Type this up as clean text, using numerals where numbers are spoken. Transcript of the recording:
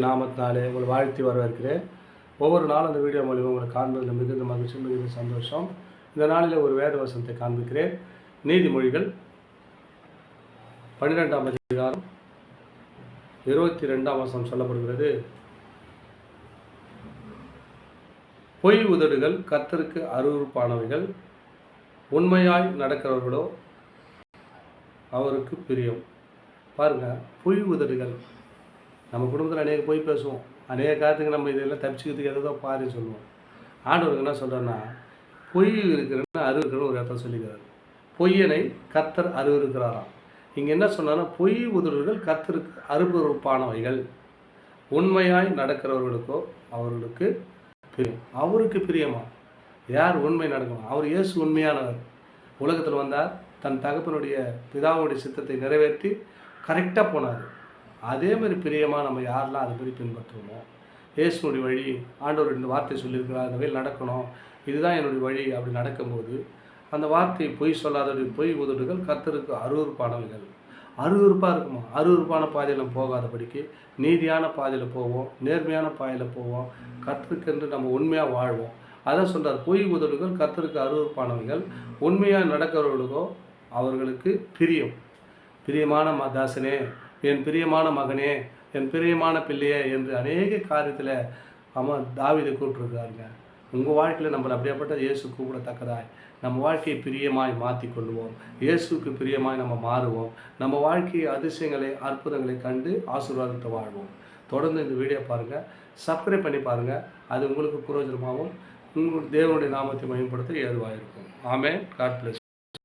நாமத்தினாலே உங்களை வாழ்த்தி வரவேற்கிறேன். ஒவ்வொரு நாளும் அந்த வீடியோ மூலிமா உங்களை காண்பதில் மிகுந்த மகிழ்ச்சி, மிகுந்த சந்தோஷம். இந்த நாளில் ஒரு வேத வசனத்தை காண்பிக்கிறேன். நீதிமொழிகள் 12ஆம் அதிகாரம் 22ஆம் வசனம் சொல்லப்படுகிறது. பொய் உதடுகள் கர்த்தருக்கு அருவருப்பானவைகள், உண்மையாய் நடக்கிறவர்களோ அவருக்கு பிரியம். பாருங்கள், பொய் உதடுகள். நம்ம குடும்பத்தில் அநேக பொய் பேசுவோம். அநேக காலத்துக்கு நம்ம இதெல்லாம் தப்பிச்சுக்கிறதுக்கு எதோ பாரு சொல்லுவோம். ஆண்டவருக்கு என்ன சொல்கிறேன்னா, பொய் இருக்கிறன்னு அருவருக்கிறன்னு ஒரு இடத்துல சொல்லிக்கிறார். பொய்யனை கர்த்தர் அருவருக்கிறாராம். இங்கே என்ன சொன்னான்னா, பொய் உதடுகள் கர்த்தருக்கு அருவருப்பானவைகள், உண்மையாய் நடக்கிறவர்களுக்கோ அவர்களுக்கு பிரியம். அவருக்கு பிரியமா? யார் உண்மை நடக்கணும்? அவர் இயேசு உண்மையானவர். உலகத்தில் வந்தார், தன் தகப்பனுடைய பிதாவுடைய சித்தத்தை நிறைவேற்றி கரெக்டாக போனார். அதே மாதிரி பிரியமாக நம்ம யாரெல்லாம் அதை மாதிரி பின்பற்றுவோமோ, இயேசுனுடைய வழி, ஆண்டவர் 2 வார்த்தை சொல்லியிருக்கிறார், அந்த வழியில் நடக்கணும், இதுதான் என்னுடைய வழி. அப்படி நடக்கும்போது அந்த வார்த்தை பொய் சொல்லாதவருடைய பொய் உதடுகள் கர்த்தருக்கு அருவருப்பானவைகள். அருவருப்பாக இருக்குமா? அருவருப்பான பாதையில் நம்ம போகாதபடிக்கு நீதியான பாதையில் போவோம், நேர்மையான பாதையில் போவோம், கர்த்தருக்கென்று நம்ம உண்மையாக வாழ்வோம். அதான் சொல்கிறார், பொய் உதடுகள் கர்த்தருக்கு அருவருப்பானவைகள், உண்மையாக நடக்கிறவர்களுக்கோ அவர்களுக்கு பிரியம். பிரியமான தாசனே, என் பிரியமான மகனே, என் பிரியமான பிள்ளையே என்று அநேக காரியத்தில் தாவீதை கூப்பிட்டுருக்காருங்க. உங்கள் வாழ்க்கையில் நம்மளை அப்படியேப்பட்ட இயேசு கூப்பிடத்தக்கதாய் நம்ம வாழ்க்கையை பிரியமாய் மாற்றி கொள்வோம். இயேசுக்கு பிரியமாய் நம்ம மாறுவோம். நம்ம வாழ்க்கையை அதிசயங்களை, அற்புதங்களை கண்டு ஆசீர்வாதத்தை வாழ்வோம். தொடர்ந்து இந்த வீடியோ பாருங்கள், சப்ஸ்கிரைப் பண்ணி பாருங்கள். அது உங்களுக்கு பிரயோஜனமாகவும் உங்களுக்கு தேவனுடைய நாமத்தை மேம்படுத்த ஏதுவாக இருக்கும். ஆமென். God plus.